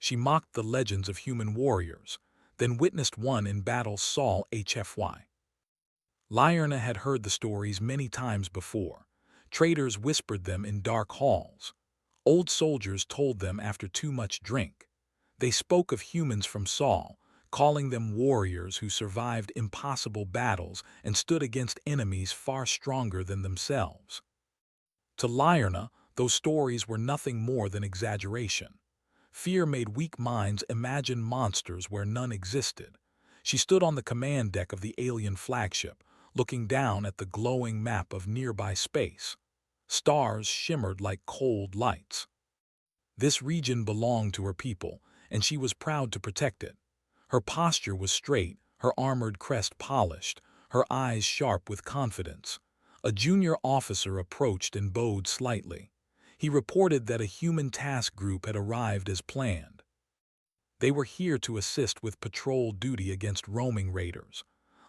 She mocked the legends of human warriors, then witnessed one in battle Saul HFY. Lyrna had heard the stories many times before. Traders whispered them in dark halls. Old soldiers told them after too much drink. They spoke of humans from Saul, calling them warriors who survived impossible battles and stood against enemies far stronger than themselves. To Lyrna, those stories were nothing more than exaggeration. Fear made weak minds imagine monsters where none existed. She stood on the command deck of the alien flagship, looking down at the glowing map of nearby space. Stars shimmered like cold lights. This region belonged to her people, and she was proud to protect it. Her posture was straight, her armored crest polished, her eyes sharp with confidence. A junior officer approached and bowed slightly. He reported that a human task group had arrived as planned. They were here to assist with patrol duty against roaming raiders.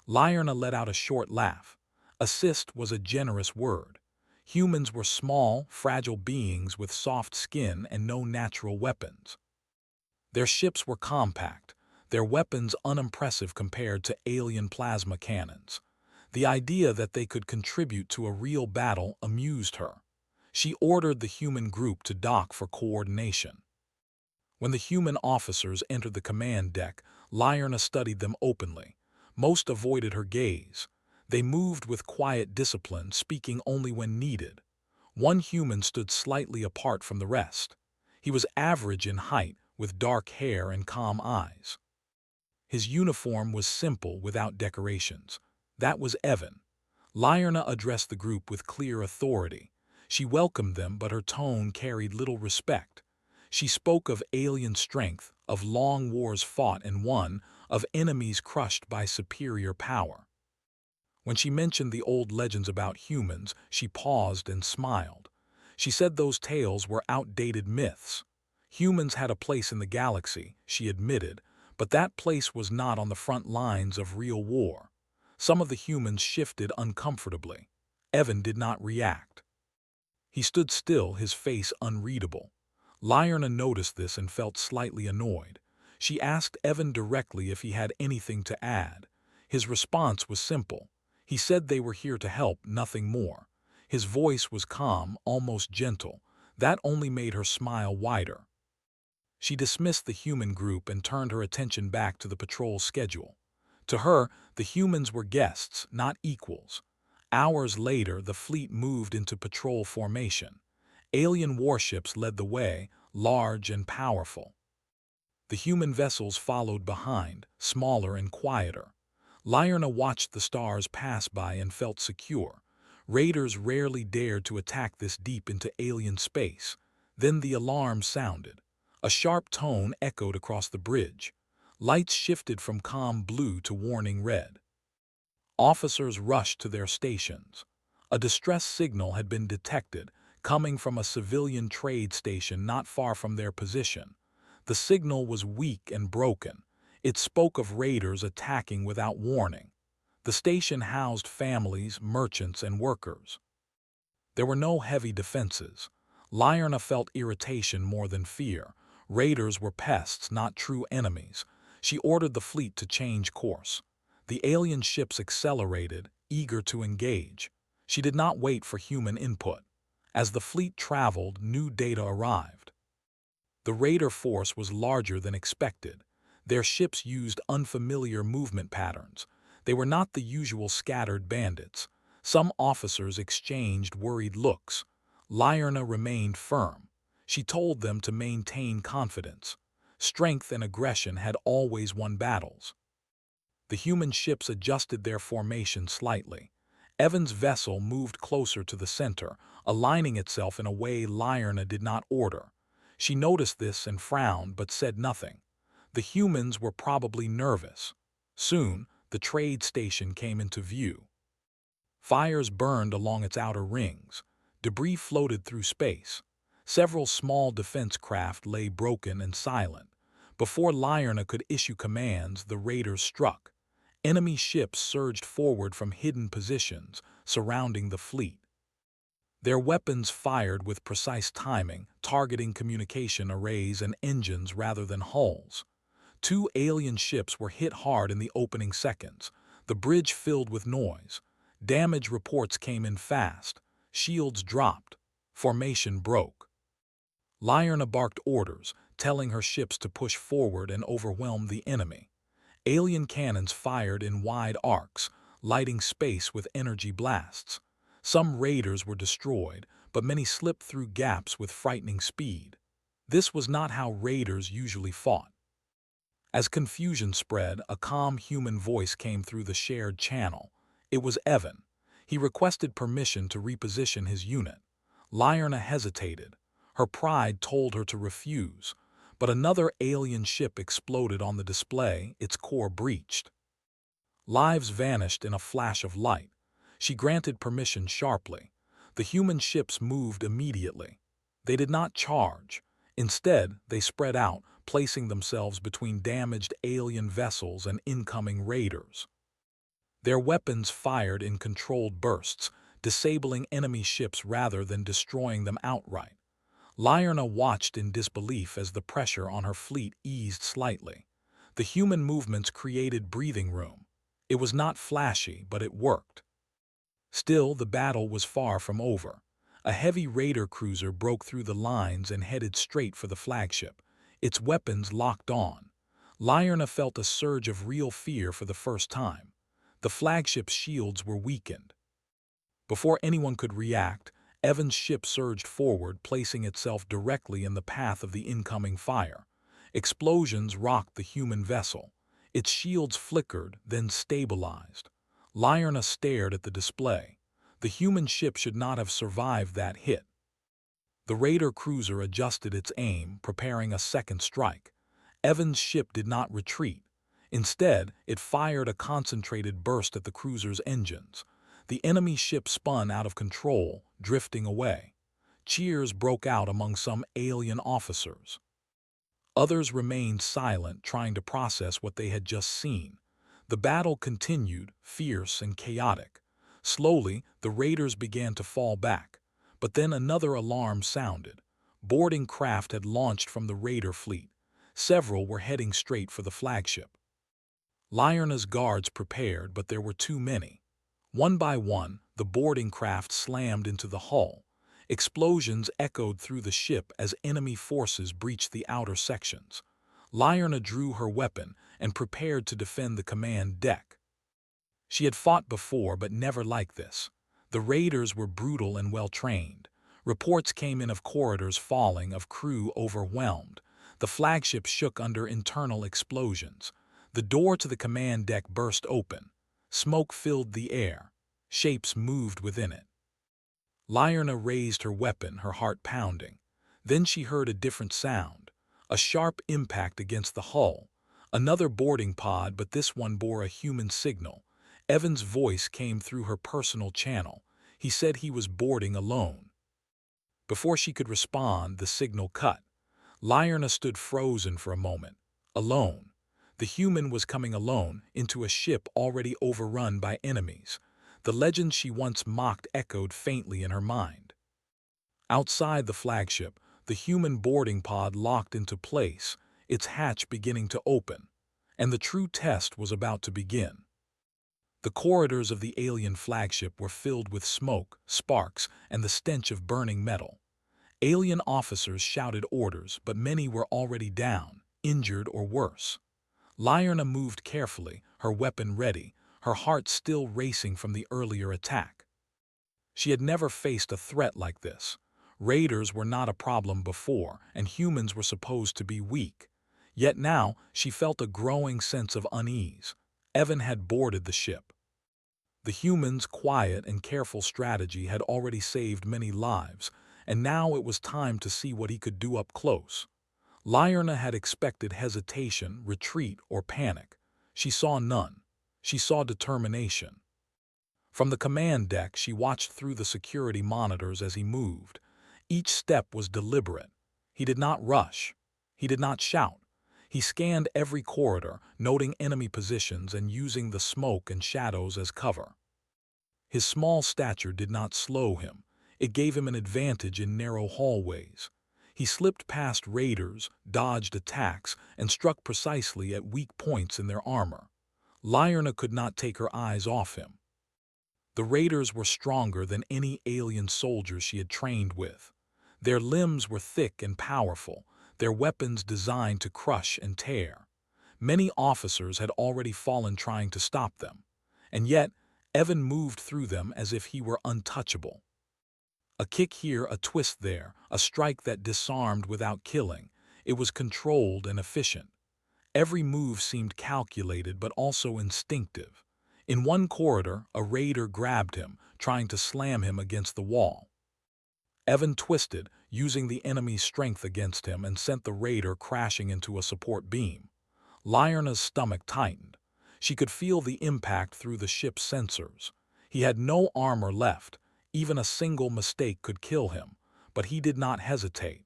Lyrna let out a short laugh. Assist was a generous word. Humans were small, fragile beings with soft skin and no natural weapons. Their ships were compact, their weapons unimpressive compared to alien plasma cannons. The idea that they could contribute to a real battle amused her. She ordered the human group to dock for coordination. When the human officers entered the command deck, Lyrna studied them openly. Most avoided her gaze. They moved with quiet discipline, speaking only when needed. One human stood slightly apart from the rest. He was average in height, with dark hair and calm eyes. His uniform was simple, without decorations. That was Evan. Lyrna addressed the group with clear authority. She welcomed them, but her tone carried little respect. She spoke of alien strength, of long wars fought and won, of enemies crushed by superior power. When she mentioned the old legends about humans, she paused and smiled. She said those tales were outdated myths. Humans had a place in the galaxy, she admitted, but that place was not on the front lines of real war. Some of the humans shifted uncomfortably. Evan did not react. He stood still, his face unreadable. Lyrna noticed this and felt slightly annoyed. She asked Evan directly if he had anything to add. His response was simple. He said they were here to help, nothing more. His voice was calm, almost gentle. That only made her smile wider. She dismissed the human group and turned her attention back to the patrol schedule. To her, the humans were guests, not equals. Hours later, the fleet moved into patrol formation. Alien warships led the way, large and powerful. The human vessels followed behind, smaller and quieter. Lyrna watched the stars pass by and felt secure. Raiders rarely dared to attack this deep into alien space. Then the alarm sounded. A sharp tone echoed across the bridge. Lights shifted from calm blue to warning red. Officers rushed to their stations. A distress signal had been detected, coming from a civilian trade station not far from their position. The signal was weak and broken. It spoke of raiders attacking without warning. The station housed families, merchants, and workers. There were no heavy defenses. Lyrna felt irritation more than fear. Raiders were pests, not true enemies. She ordered the fleet to change course. The alien ships accelerated, eager to engage. She did not wait for human input. As the fleet traveled, new data arrived. The raider force was larger than expected. Their ships used unfamiliar movement patterns. They were not the usual scattered bandits. Some officers exchanged worried looks. Lyrna remained firm. She told them to maintain confidence. Strength and aggression had always won battles. The human ships adjusted their formation slightly. Evan's vessel moved closer to the center, aligning itself in a way Lyrna did not order. She noticed this and frowned but said nothing. The humans were probably nervous. Soon, the trade station came into view. Fires burned along its outer rings. Debris floated through space. Several small defense craft lay broken and silent. Before Lyrna could issue commands, the raiders struck. Enemy ships surged forward from hidden positions, surrounding the fleet. Their weapons fired with precise timing, targeting communication arrays and engines rather than hulls. Two alien ships were hit hard in the opening seconds. The bridge filled with noise. Damage reports came in fast. Shields dropped. Formation broke. Lyrna barked orders, telling her ships to push forward and overwhelm the enemy. Alien cannons fired in wide arcs, lighting space with energy blasts. Some raiders were destroyed, but many slipped through gaps with frightening speed. This was not how raiders usually fought. As confusion spread, a calm human voice came through the shared channel. It was Evan. He requested permission to reposition his unit. Lyrna hesitated. Her pride told her to refuse. But another alien ship exploded on the display, its core breached. Lives vanished in a flash of light. She granted permission sharply. The human ships moved immediately. They did not charge. Instead, they spread out, placing themselves between damaged alien vessels and incoming raiders. Their weapons fired in controlled bursts, disabling enemy ships rather than destroying them outright. Lyrna watched in disbelief as the pressure on her fleet eased slightly. The human movements created breathing room. It was not flashy, but it worked. Still, the battle was far from over. A heavy raider cruiser broke through the lines and headed straight for the flagship, its weapons locked on. Lyrna felt a surge of real fear for the first time. The flagship's shields were weakened. Before anyone could react, Evan's ship surged forward, placing itself directly in the path of the incoming fire. Explosions rocked the human vessel. Its shields flickered, then stabilized. Lyrna stared at the display. The human ship should not have survived that hit. The raider cruiser adjusted its aim, preparing a second strike. Evan's ship did not retreat. Instead, it fired a concentrated burst at the cruiser's engines. The enemy ship spun out of control, drifting away. Cheers broke out among some alien officers. Others remained silent, trying to process what they had just seen. The battle continued, fierce and chaotic. Slowly, the raiders began to fall back. But then another alarm sounded. Boarding craft had launched from the raider fleet. Several were heading straight for the flagship. Lyrna's guards prepared, but there were too many. One by one, the boarding craft slammed into the hull. Explosions echoed through the ship as enemy forces breached the outer sections. Lyrna drew her weapon and prepared to defend the command deck. She had fought before, but never like this. The raiders were brutal and well-trained. Reports came in of corridors falling, of crew overwhelmed. The flagship shook under internal explosions. The door to the command deck burst open. Smoke filled the air. Shapes moved within it. Lyrna raised her weapon, her heart pounding. Then she heard a different sound. A sharp impact against the hull. Another boarding pod, but this one bore a human signal. Evan's voice came through her personal channel. He said he was boarding alone. Before she could respond, the signal cut. Lyrna stood frozen for a moment. Alone. The human was coming alone into a ship already overrun by enemies. The legend she once mocked echoed faintly in her mind. Outside the flagship, the human boarding pod locked into place, its hatch beginning to open. And the true test was about to begin. The corridors of the alien flagship were filled with smoke, sparks, and the stench of burning metal. Alien officers shouted orders, but many were already down, injured or worse. Lyrna moved carefully, her weapon ready, her heart still racing from the earlier attack. She had never faced a threat like this. Raiders were not a problem before, and humans were supposed to be weak. Yet now she felt a growing sense of unease. Evan had boarded the ship. The humans' quiet and careful strategy had already saved many lives, and now it was time to see what he could do up close. Lyrna had expected hesitation, retreat, or panic. She saw none. She saw determination. From the command deck, she watched through the security monitors as he moved. Each step was deliberate. He did not rush. He did not shout. He scanned every corridor, noting enemy positions and using the smoke and shadows as cover. His small stature did not slow him. It gave him an advantage in narrow hallways. He slipped past raiders, dodged attacks, and struck precisely at weak points in their armor. Lyrna could not take her eyes off him. The raiders were stronger than any alien soldiers she had trained with. Their limbs were thick and powerful, their weapons designed to crush and tear. Many officers had already fallen trying to stop them, and yet Evan moved through them as if he were untouchable. A kick here, a twist there, a strike that disarmed without killing. It was controlled and efficient. Every move seemed calculated but also instinctive. In one corridor, a raider grabbed him, trying to slam him against the wall. Evan twisted, using the enemy's strength against him, and sent the raider crashing into a support beam. Lyrna's stomach tightened. She could feel the impact through the ship's sensors. He had no armor left. Even a single mistake could kill him, but he did not hesitate.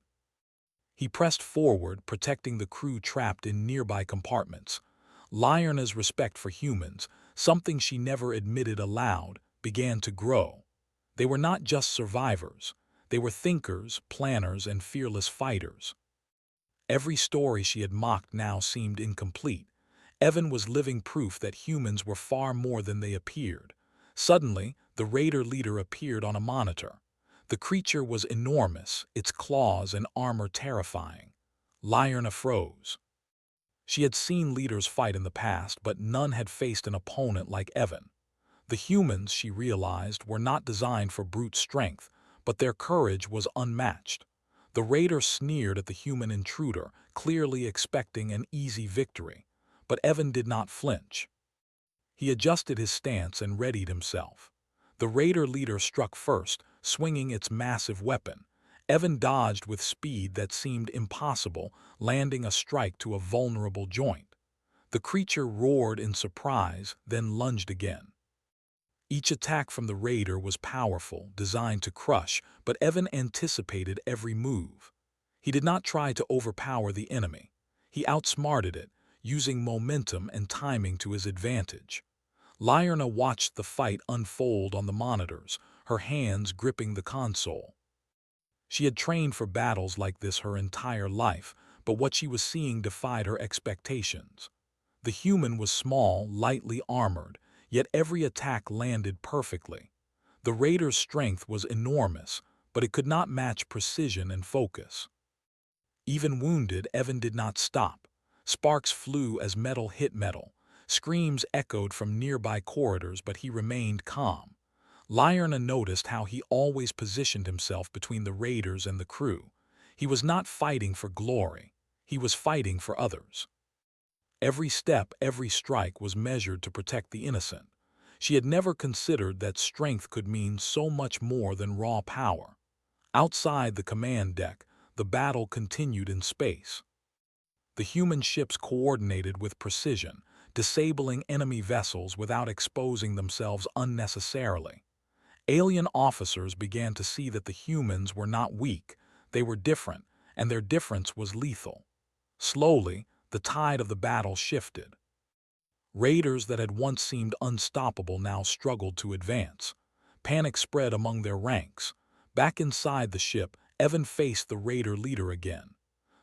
He pressed forward, protecting the crew trapped in nearby compartments. Lyrna's respect for humans, something she never admitted aloud, began to grow. They were not just survivors. They were thinkers, planners, and fearless fighters. Every story she had mocked now seemed incomplete. Evan was living proof that humans were far more than they appeared. Suddenly, the raider leader appeared on a monitor. The creature was enormous, its claws and armor terrifying. Lyrna froze. She had seen leaders fight in the past, but none had faced an opponent like Evan. The humans, she realized, were not designed for brute strength, but their courage was unmatched. The raider sneered at the human intruder, clearly expecting an easy victory. But Evan did not flinch. He adjusted his stance and readied himself. The raider leader struck first, swinging its massive weapon. Evan dodged with speed that seemed impossible, landing a strike to a vulnerable joint. The creature roared in surprise, then lunged again. Each attack from the raider was powerful, designed to crush, but Evan anticipated every move. He did not try to overpower the enemy. He outsmarted it, using momentum and timing to his advantage. Lyrna watched the fight unfold on the monitors, her hands gripping the console. She had trained for battles like this her entire life, but what she was seeing defied her expectations. The human was small, lightly armored, yet every attack landed perfectly. The raider's strength was enormous, but it could not match precision and focus. Even wounded, Evan did not stop. Sparks flew as metal hit metal. Screams echoed from nearby corridors, but he remained calm. Lyrna noticed how he always positioned himself between the raiders and the crew. He was not fighting for glory. He was fighting for others. Every step, every strike was measured to protect the innocent. She had never considered that strength could mean so much more than raw power. Outside the command deck, the battle continued in space. The human ships coordinated with precision, disabling enemy vessels without exposing themselves unnecessarily. Alien officers began to see that the humans were not weak, they were different, and their difference was lethal. Slowly, the tide of the battle shifted. Raiders that had once seemed unstoppable now struggled to advance. Panic spread among their ranks. Back inside the ship, Evan faced the raider leader again.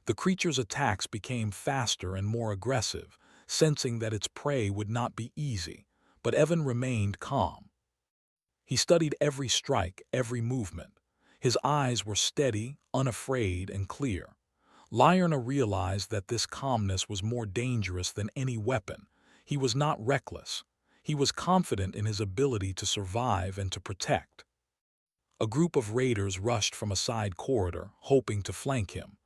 The creature's attacks became faster and more aggressive, sensing that its prey would not be easy, but Evan remained calm. He studied every strike, every movement. His eyes were steady, unafraid, and clear. Lyrna realized that this calmness was more dangerous than any weapon. He was not reckless. He was confident in his ability to survive and to protect. A group of raiders rushed from a side corridor, hoping to flank him.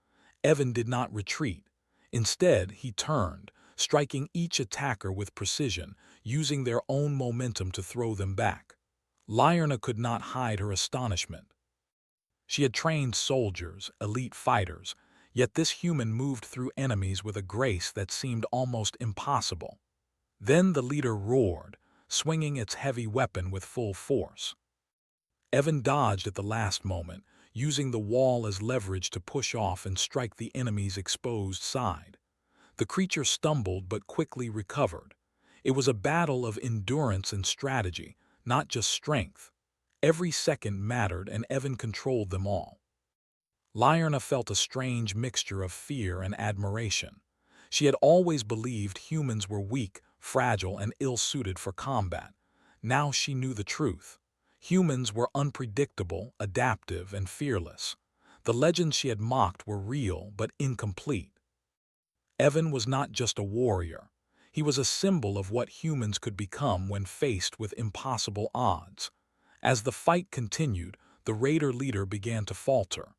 Evan did not retreat. Instead, he turned, striking each attacker with precision, using their own momentum to throw them back. Lyrna could not hide her astonishment. She had trained soldiers, elite fighters, yet this human moved through enemies with a grace that seemed almost impossible. Then the leader roared, swinging its heavy weapon with full force. Evan dodged at the last moment, using the wall as leverage to push off and strike the enemy's exposed side. The creature stumbled but quickly recovered. It was a battle of endurance and strategy, not just strength. Every second mattered and Evan controlled them all. Lyrna felt a strange mixture of fear and admiration. She had always believed humans were weak, fragile, and ill-suited for combat. Now she knew the truth. Humans were unpredictable, adaptive, and fearless. The legends she had mocked were real but incomplete. Evan was not just a warrior. He was a symbol of what humans could become when faced with impossible odds. As the fight continued, the raider leader began to falter.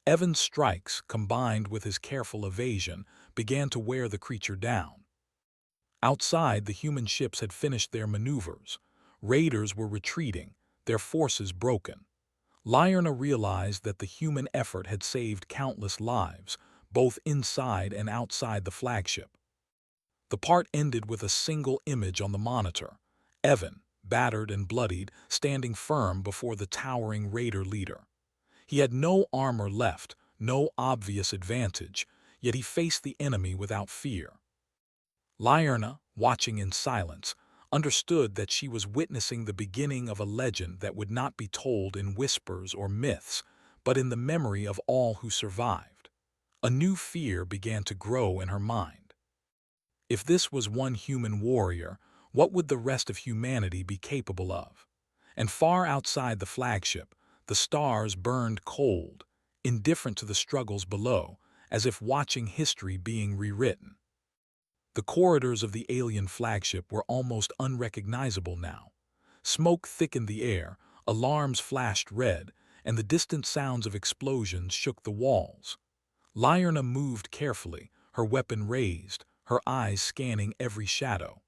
Evan's strikes, combined with his careful evasion, began to wear the creature down. Outside, the human ships had finished their maneuvers. Raiders were retreating, their forces broken. Lyrna realized that the human effort had saved countless lives, both inside and outside the flagship. The part ended with a single image on the monitor. Evan, battered and bloodied, standing firm before the towering raider leader. He had no armor left, no obvious advantage, yet he faced the enemy without fear. Lyrna, watching in silence, understood that she was witnessing the beginning of a legend that would not be told in whispers or myths, but in the memory of all who survived. A new fear began to grow in her mind. If this was one human warrior, what would the rest of humanity be capable of? And far outside the flagship, the stars burned cold, indifferent to the struggles below, as if watching history being rewritten. The corridors of the alien flagship were almost unrecognizable now. Smoke thickened the air, alarms flashed red, and the distant sounds of explosions shook the walls. Lyrna moved carefully, her weapon raised, her eyes scanning every shadow.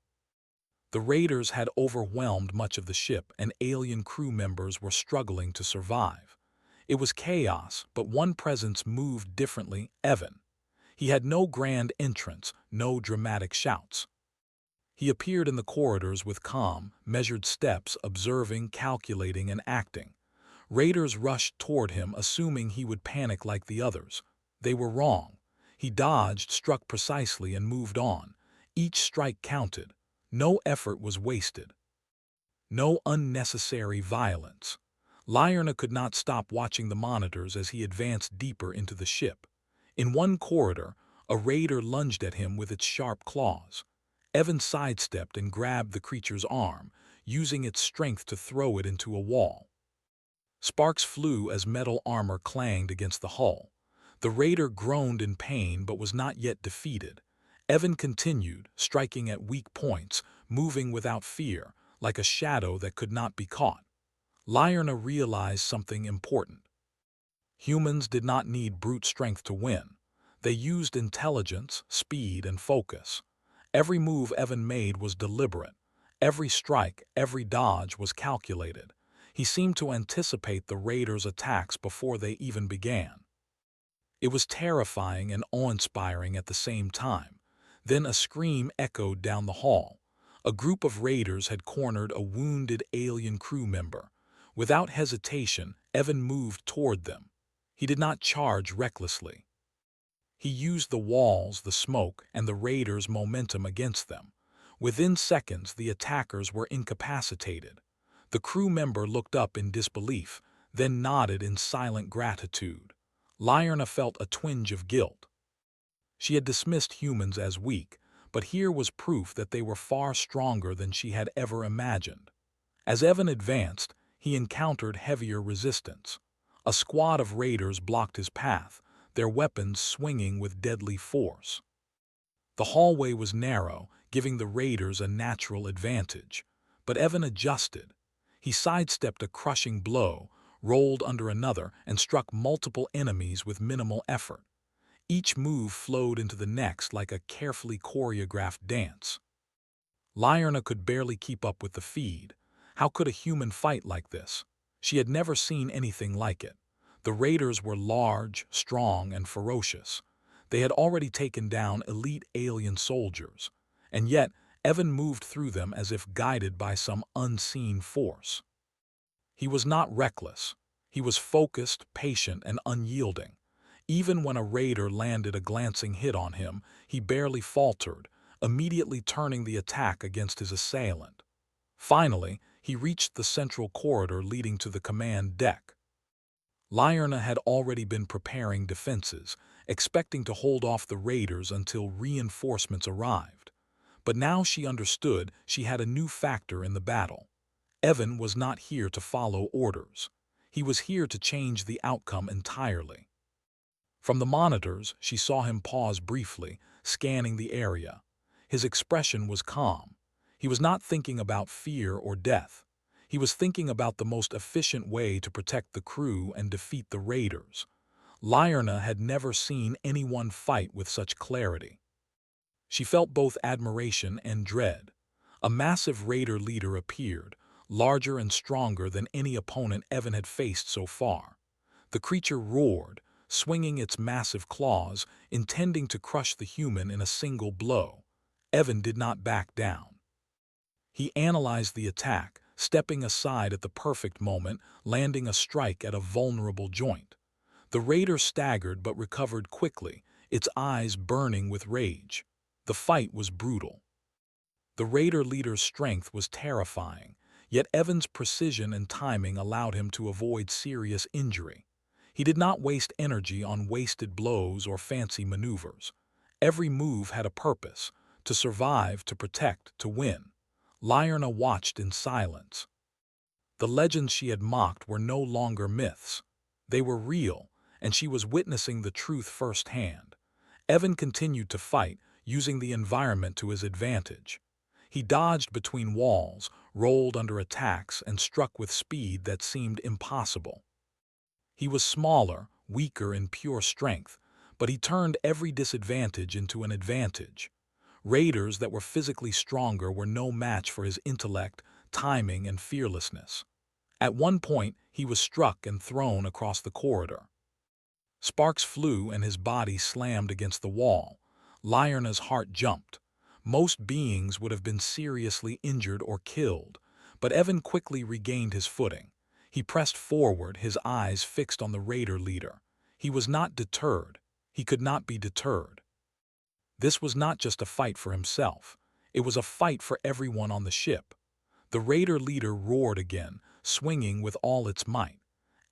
The raiders had overwhelmed much of the ship, and alien crew members were struggling to survive. It was chaos, but one presence moved differently: Evan. He had no grand entrance, no dramatic shouts. He appeared in the corridors with calm, measured steps, observing, calculating, and acting. Raiders rushed toward him, assuming he would panic like the others. They were wrong. He dodged, struck precisely, and moved on. Each strike counted. No effort was wasted. No unnecessary violence. Lyrna could not stop watching the monitors as he advanced deeper into the ship. In one corridor, a raider lunged at him with its sharp claws. Evan sidestepped and grabbed the creature's arm, using its strength to throw it into a wall. Sparks flew as metal armor clanged against the hull. The raider groaned in pain but was not yet defeated. Evan continued, striking at weak points, moving without fear, like a shadow that could not be caught. Lyrna realized something important. Humans did not need brute strength to win. They used intelligence, speed, and focus. Every move Evan made was deliberate. Every strike, every dodge was calculated. He seemed to anticipate the raiders' attacks before they even began. It was terrifying and awe-inspiring at the same time. Then a scream echoed down the hall. A group of raiders had cornered a wounded alien crew member. Without hesitation, Evan moved toward them. He did not charge recklessly. He used the walls, the smoke, and the raiders' momentum against them. Within seconds, the attackers were incapacitated. The crew member looked up in disbelief, then nodded in silent gratitude. Lyrna felt a twinge of guilt. She had dismissed humans as weak, but here was proof that they were far stronger than she had ever imagined. As Evan advanced, he encountered heavier resistance. A squad of raiders blocked his path, their weapons swinging with deadly force. The hallway was narrow, giving the raiders a natural advantage. But Evan adjusted. He sidestepped a crushing blow, rolled under another, and struck multiple enemies with minimal effort. Each move flowed into the next like a carefully choreographed dance. Lyrna could barely keep up with the feed. How could a human fight like this? She had never seen anything like it. The raiders were large, strong, and ferocious. They had already taken down elite alien soldiers, and yet Evan moved through them as if guided by some unseen force. He was not reckless. He was focused, patient, and unyielding. Even when a raider landed a glancing hit on him, he barely faltered, immediately turning the attack against his assailant. Finally, he reached the central corridor leading to the command deck. Lyrna had already been preparing defenses, expecting to hold off the raiders until reinforcements arrived. But now she understood she had a new factor in the battle. Evan was not here to follow orders. He was here to change the outcome entirely. From the monitors, she saw him pause briefly, scanning the area. His expression was calm. He was not thinking about fear or death. He was thinking about the most efficient way to protect the crew and defeat the raiders. Lyrna had never seen anyone fight with such clarity. She felt both admiration and dread. A massive raider leader appeared, larger and stronger than any opponent Evan had faced so far. The creature roared, swinging its massive claws, intending to crush the human in a single blow. Evan did not back down. He analyzed the attack, stepping aside at the perfect moment, landing a strike at a vulnerable joint. The raider staggered but recovered quickly, its eyes burning with rage. The fight was brutal. The raider leader's strength was terrifying, yet Evan's precision and timing allowed him to avoid serious injury. He did not waste energy on wasted blows or fancy maneuvers. Every move had a purpose: to survive, to protect, to win. Lyrna watched in silence. The legends she had mocked were no longer myths. They were real, and she was witnessing the truth firsthand. Evan continued to fight, using the environment to his advantage. He dodged between walls, rolled under attacks, and struck with speed that seemed impossible. He was smaller, weaker in pure strength, but he turned every disadvantage into an advantage. Raiders that were physically stronger were no match for his intellect, timing, and fearlessness. At one point, he was struck and thrown across the corridor. Sparks flew and his body slammed against the wall. Lyrna's heart jumped. Most beings would have been seriously injured or killed, but Evan quickly regained his footing. He pressed forward, his eyes fixed on the raider leader. He was not deterred. He could not be deterred. This was not just a fight for himself. It was a fight for everyone on the ship. The raider leader roared again, swinging with all its might.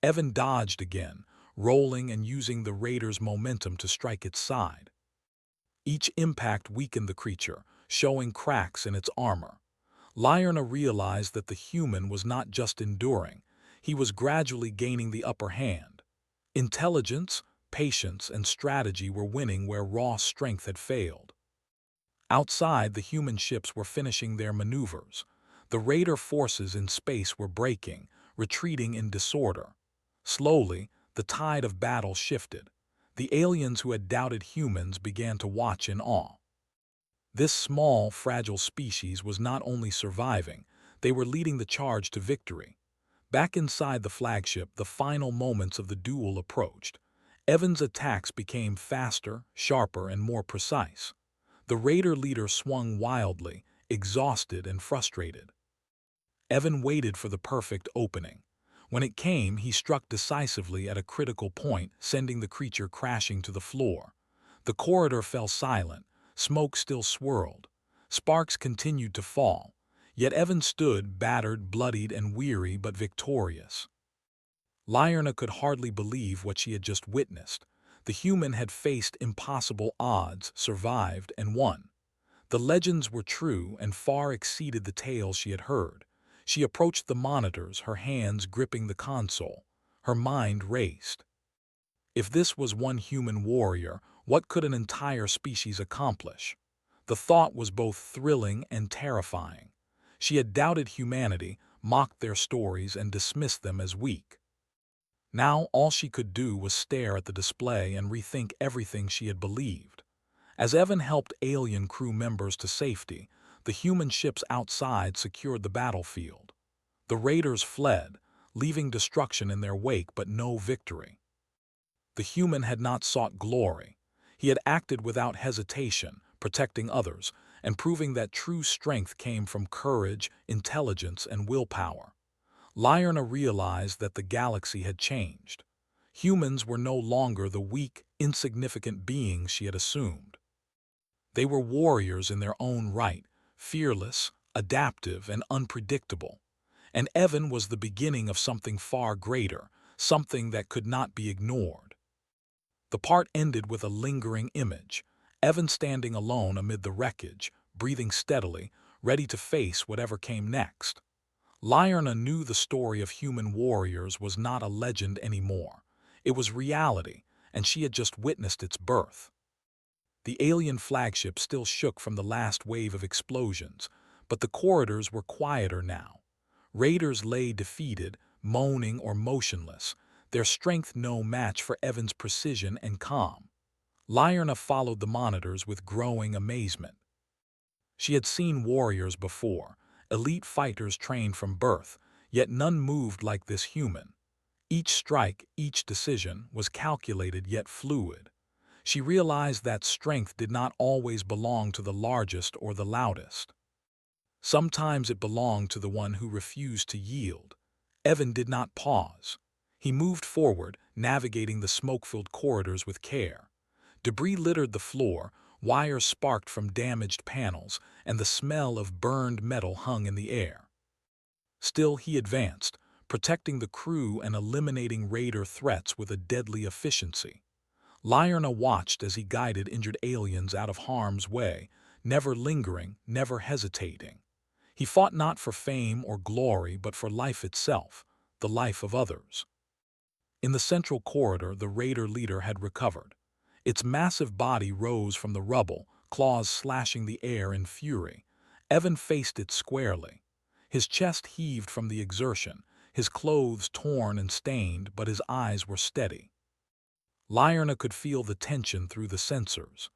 Evan dodged again, rolling and using the raider's momentum to strike its side. Each impact weakened the creature, showing cracks in its armor. Lyrna realized that the human was not just enduring. He was gradually gaining the upper hand. Intelligence, patience, and strategy were winning where raw strength had failed. Outside, the human ships were finishing their maneuvers. The raider forces in space were breaking, retreating in disorder. Slowly, the tide of battle shifted. The aliens who had doubted humans began to watch in awe. This small, fragile species was not only surviving, they were leading the charge to victory. Back inside the flagship, the final moments of the duel approached. Evan's attacks became faster, sharper, and more precise. The raider leader swung wildly, exhausted and frustrated. Evan waited for the perfect opening. When it came, he struck decisively at a critical point, sending the creature crashing to the floor. The corridor fell silent, smoke still swirled. Sparks continued to fall. Yet Evan stood, battered, bloodied, and weary, but victorious. Lyrna could hardly believe what she had just witnessed. The human had faced impossible odds, survived, and won. The legends were true and far exceeded the tales she had heard. She approached the monitors, her hands gripping the console. Her mind raced. If this was one human warrior, what could an entire species accomplish? The thought was both thrilling and terrifying. She had doubted humanity, mocked their stories, and dismissed them as weak. Now all she could do was stare at the display and rethink everything she had believed. As Evan helped alien crew members to safety, the human ships outside secured the battlefield. The raiders fled, leaving destruction in their wake but no victory. The human had not sought glory. He had acted without hesitation, protecting others, and proving that true strength came from courage, intelligence, and willpower. Lyrna realized that the galaxy had changed. Humans were no longer the weak, insignificant beings she had assumed. They were warriors in their own right, fearless, adaptive, and unpredictable. And Evan was the beginning of something far greater, something that could not be ignored. The part ended with a lingering image, Evan standing alone amid the wreckage, breathing steadily, ready to face whatever came next. Lyrna knew the story of human warriors was not a legend anymore. It was reality, and she had just witnessed its birth. The alien flagship still shook from the last wave of explosions, but the corridors were quieter now. Raiders lay defeated, moaning or motionless, their strength no match for Evan's precision and calm. Lyrna followed the monitors with growing amazement. She had seen warriors before, elite fighters trained from birth, yet none moved like this human. Each strike, each decision, was calculated yet fluid. She realized that strength did not always belong to the largest or the loudest. Sometimes it belonged to the one who refused to yield. Evan did not pause. He moved forward, navigating the smoke-filled corridors with care. Debris littered the floor, wires sparked from damaged panels, and the smell of burned metal hung in the air. Still he advanced, protecting the crew and eliminating raider threats with a deadly efficiency. Lyrna watched as he guided injured aliens out of harm's way, never lingering, never hesitating. He fought not for fame or glory, but for life itself, the life of others. In the central corridor, the raider leader had recovered. Its massive body rose from the rubble, claws slashing the air in fury. Evan faced it squarely. His chest heaved from the exertion, his clothes torn and stained, but his eyes were steady. Lyrna could feel the tension through the sensors.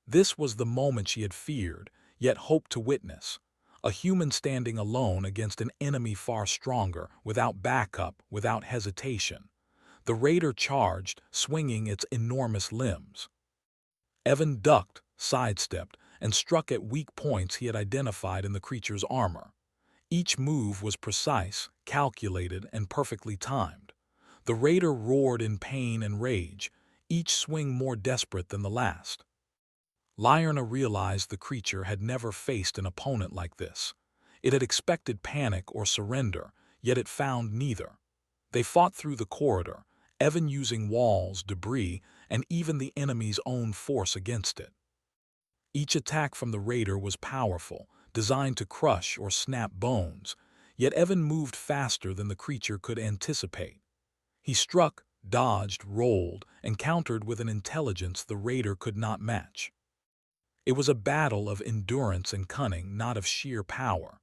This was the moment she had feared, yet hoped to witness. A human standing alone against an enemy far stronger, without backup, without hesitation. The raider charged, swinging its enormous limbs. Evan ducked, sidestepped, and struck at weak points he had identified in the creature's armor. Each move was precise, calculated, and perfectly timed. The raider roared in pain and rage, each swing more desperate than the last. Lyrna realized the creature had never faced an opponent like this. It had expected panic or surrender, yet it found neither. They fought through the corridor, Evan using walls, debris, and even the enemy's own force against it. Each attack from the raider was powerful, designed to crush or snap bones, yet Evan moved faster than the creature could anticipate. He struck, dodged, rolled, and countered with an intelligence the raider could not match. It was a battle of endurance and cunning, not of sheer power.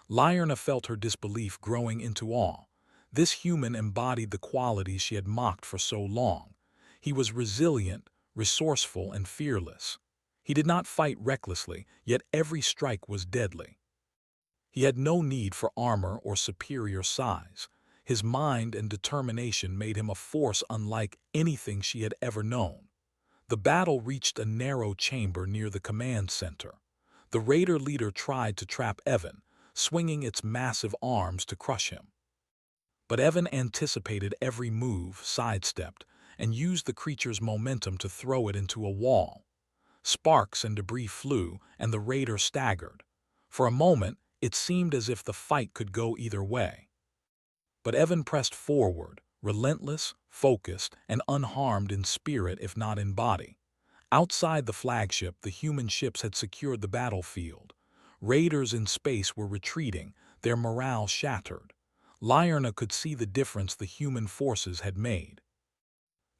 Lyrna felt her disbelief growing into awe. This human embodied the qualities she had mocked for so long. He was resilient, resourceful, and fearless. He did not fight recklessly, yet every strike was deadly. He had no need for armor or superior size. His mind and determination made him a force unlike anything she had ever known. The battle reached a narrow chamber near the command center. The raider leader tried to trap Evan, swinging its massive arms to crush him. But Evan anticipated every move, sidestepped, and used the creature's momentum to throw it into a wall. Sparks and debris flew, and the raider staggered. For a moment, it seemed as if the fight could go either way. But Evan pressed forward, relentless, focused, and unharmed in spirit if not in body. Outside the flagship, the human ships had secured the battlefield. Raiders in space were retreating, their morale shattered. Lyrna could see the difference the human forces had made.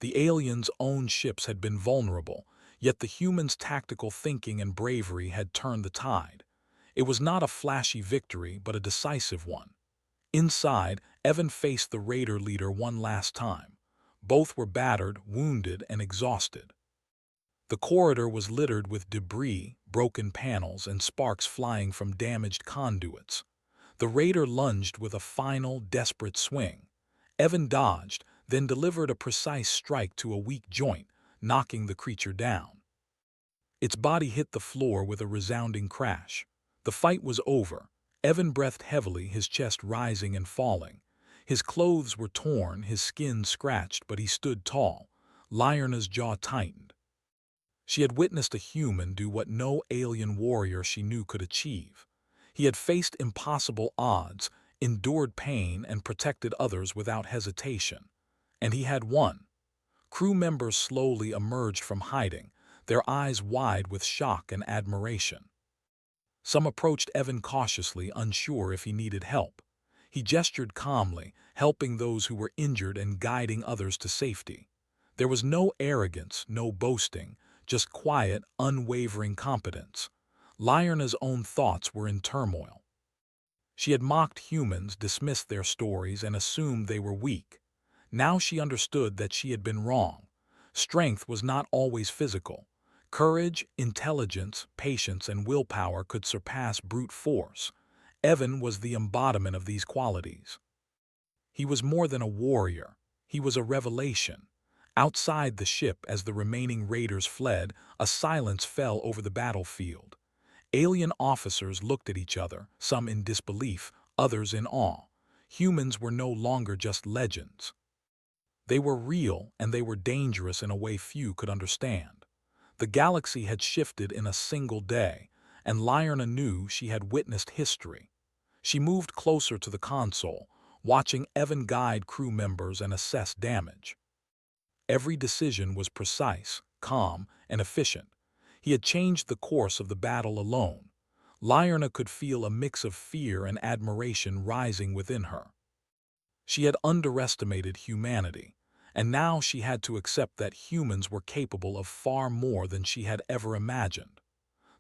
The aliens' own ships had been vulnerable, yet the humans' tactical thinking and bravery had turned the tide. It was not a flashy victory, but a decisive one. Inside, Evan faced the raider leader one last time. Both were battered, wounded, and exhausted. The corridor was littered with debris, broken panels, and sparks flying from damaged conduits. The raider lunged with a final, desperate swing. Evan dodged, then delivered a precise strike to a weak joint, knocking the creature down. Its body hit the floor with a resounding crash. The fight was over. Evan breathed heavily, his chest rising and falling. His clothes were torn, his skin scratched, but he stood tall. Lyrna's jaw tightened. She had witnessed a human do what no alien warrior she knew could achieve. He had faced impossible odds, endured pain, and protected others without hesitation. And he had won. Crew members slowly emerged from hiding, their eyes wide with shock and admiration. Some approached Evan cautiously, unsure if he needed help. He gestured calmly, helping those who were injured and guiding others to safety. There was no arrogance, no boasting, just quiet, unwavering competence. Lyrna's own thoughts were in turmoil. She had mocked humans, dismissed their stories, and assumed they were weak. Now she understood that she had been wrong. Strength was not always physical. Courage, intelligence, patience, and willpower could surpass brute force. Evan was the embodiment of these qualities. He was more than a warrior. He was a revelation. Outside the ship, as the remaining raiders fled, a silence fell over the battlefield. Alien officers looked at each other, some in disbelief, others in awe. Humans were no longer just legends. They were real, and they were dangerous in a way few could understand. The galaxy had shifted in a single day, and Lyrna knew she had witnessed history. She moved closer to the console, watching Evan guide crew members and assess damage. Every decision was precise, calm, and efficient. He had changed the course of the battle alone. Lyrna could feel a mix of fear and admiration rising within her. She had underestimated humanity, and now she had to accept that humans were capable of far more than she had ever imagined.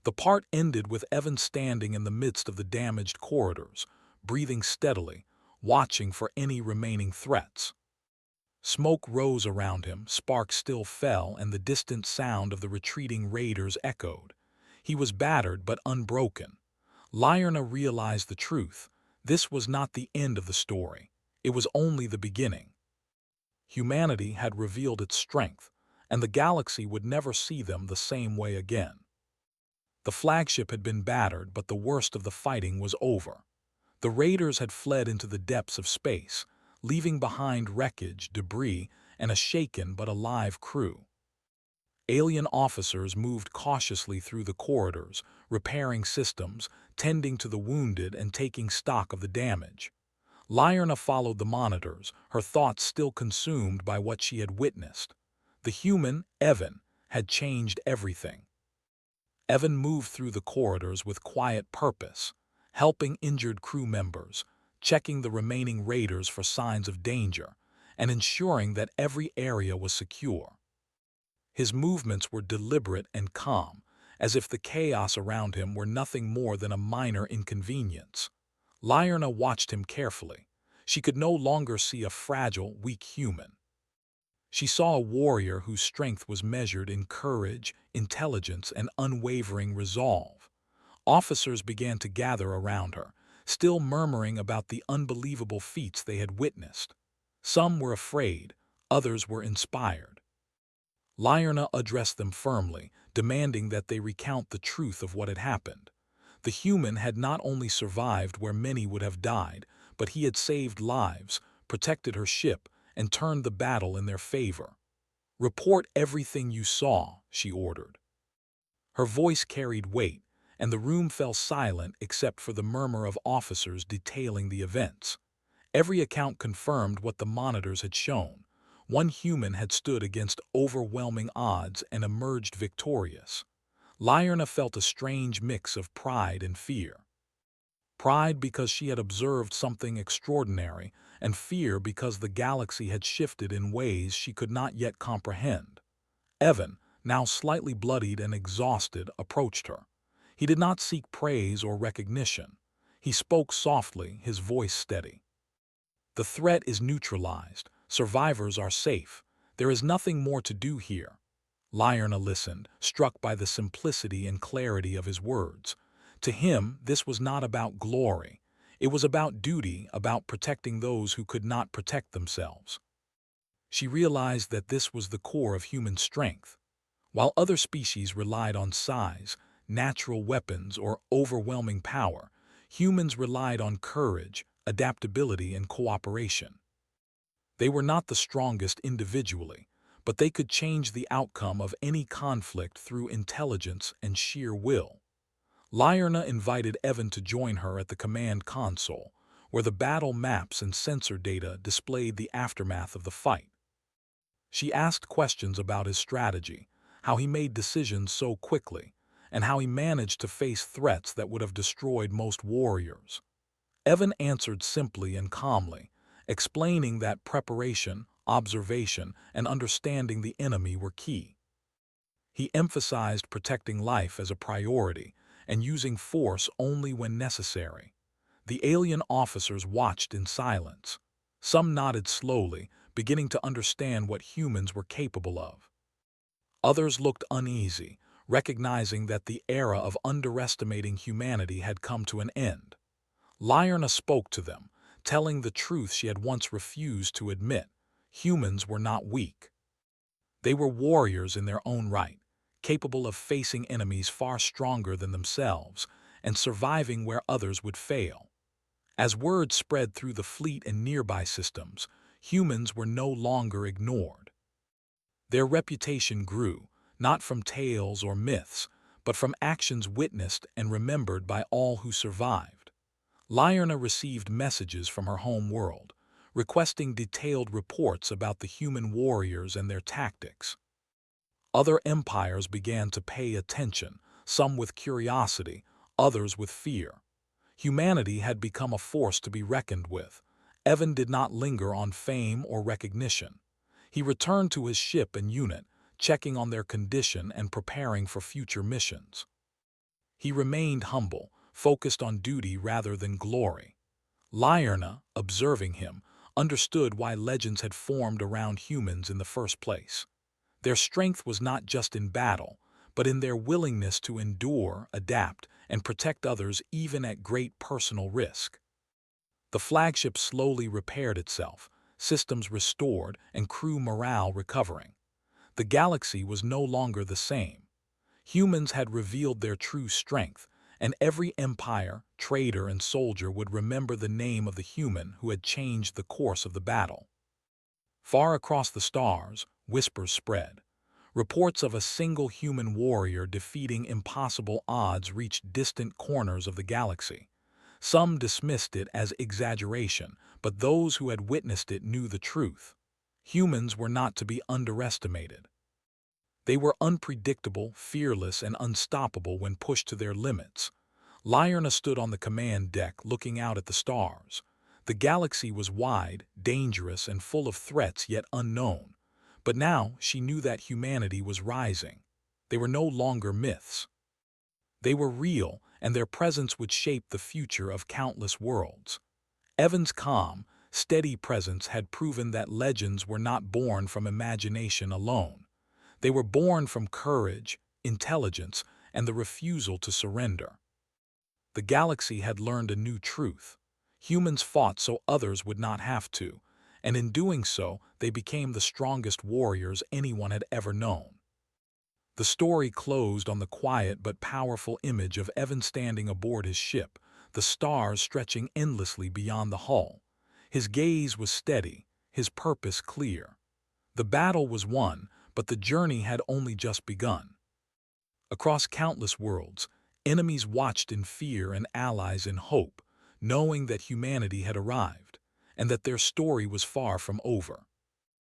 The part ended with Evan standing in the midst of the damaged corridors, breathing steadily, watching for any remaining threats. Smoke rose around him, sparks still fell, and the distant sound of the retreating raiders echoed. He was battered but unbroken. Lyrna realized the truth. This was not the end of the story. It was only the beginning. Humanity had revealed its strength, and the galaxy would never see them the same way again. The flagship had been battered, but the worst of the fighting was over. The raiders had fled into the depths of space, leaving behind wreckage, debris, and a shaken but alive crew. Alien officers moved cautiously through the corridors, repairing systems, tending to the wounded, and taking stock of the damage. Lyrna followed the monitors, her thoughts still consumed by what she had witnessed. The human, Evan, had changed everything. Evan moved through the corridors with quiet purpose, helping injured crew members, checking the remaining raiders for signs of danger, and ensuring that every area was secure. His movements were deliberate and calm, as if the chaos around him were nothing more than a minor inconvenience. Lyrna watched him carefully. She could no longer see a fragile, weak human. She saw a warrior whose strength was measured in courage, intelligence, and unwavering resolve. Officers began to gather around her, still murmuring about the unbelievable feats they had witnessed. Some were afraid, others were inspired. Lyrna addressed them firmly, demanding that they recount the truth of what had happened. The human had not only survived where many would have died, but he had saved lives, protected her ship, and turned the battle in their favor. "Report everything you saw," she ordered. Her voice carried weight, and the room fell silent except for the murmur of officers detailing the events. Every account confirmed what the monitors had shown. One human had stood against overwhelming odds and emerged victorious. Lyrna felt a strange mix of pride and fear. Pride because she had observed something extraordinary, and fear because the galaxy had shifted in ways she could not yet comprehend. Evan, now slightly bloodied and exhausted, approached her. He did not seek praise or recognition. He spoke softly, his voice steady. "The threat is neutralized. Survivors are safe. There is nothing more to do here." Lyrna listened, struck by the simplicity and clarity of his words. To him, this was not about glory. It was about duty, about protecting those who could not protect themselves. She realized that this was the core of human strength. While other species relied on size, natural weapons, or overwhelming power, humans relied on courage, adaptability, and cooperation. They were not the strongest individually, but they could change the outcome of any conflict through intelligence and sheer will. Lyrna invited Evan to join her at the command console, where the battle maps and sensor data displayed the aftermath of the fight. She asked questions about his strategy, how he made decisions so quickly, and how he managed to face threats that would have destroyed most warriors. Evan answered simply and calmly, explaining that preparation, observation, and understanding the enemy were key. He emphasized protecting life as a priority and using force only when necessary. The alien officers watched in silence. Some nodded slowly, beginning to understand what humans were capable of. Others looked uneasy, recognizing that the era of underestimating humanity had come to an end. Lyrna spoke to them, telling the truth she had once refused to admit. Humans were not weak. They were warriors in their own right, capable of facing enemies far stronger than themselves and surviving where others would fail. As word spread through the fleet and nearby systems, humans were no longer ignored. Their reputation grew, not from tales or myths, but from actions witnessed and remembered by all who survived. Lyrna received messages from her home world, requesting detailed reports about the human warriors and their tactics. Other empires began to pay attention, some with curiosity, others with fear. Humanity had become a force to be reckoned with. Evan did not linger on fame or recognition. He returned to his ship and unit, checking on their condition and preparing for future missions. He remained humble, focused on duty rather than glory. Lyrna, observing him, understood why legends had formed around humans in the first place. Their strength was not just in battle, but in their willingness to endure, adapt, and protect others even at great personal risk. The flagship slowly repaired itself, systems restored, and crew morale recovering. The galaxy was no longer the same. Humans had revealed their true strength, and every empire, trader, and soldier would remember the name of the human who had changed the course of the battle. Far across the stars, whispers spread. Reports of a single human warrior defeating impossible odds reached distant corners of the galaxy. Some dismissed it as exaggeration, but those who had witnessed it knew the truth. Humans were not to be underestimated. They were unpredictable, fearless, and unstoppable when pushed to their limits. Lyrna stood on the command deck looking out at the stars. The galaxy was wide, dangerous, and full of threats yet unknown. But now she knew that humanity was rising. They were no longer myths. They were real, and their presence would shape the future of countless worlds. Evan's calm, steady presence had proven that legends were not born from imagination alone. They were born from courage, intelligence, and the refusal to surrender. The galaxy had learned a new truth. Humans fought so others would not have to, and in doing so, they became the strongest warriors anyone had ever known. The story closed on the quiet but powerful image of Evan standing aboard his ship, the stars stretching endlessly beyond the hull. His gaze was steady, his purpose clear. The battle was won, but the journey had only just begun. Across countless worlds, enemies watched in fear and allies in hope, knowing that humanity had arrived, and that their story was far from over.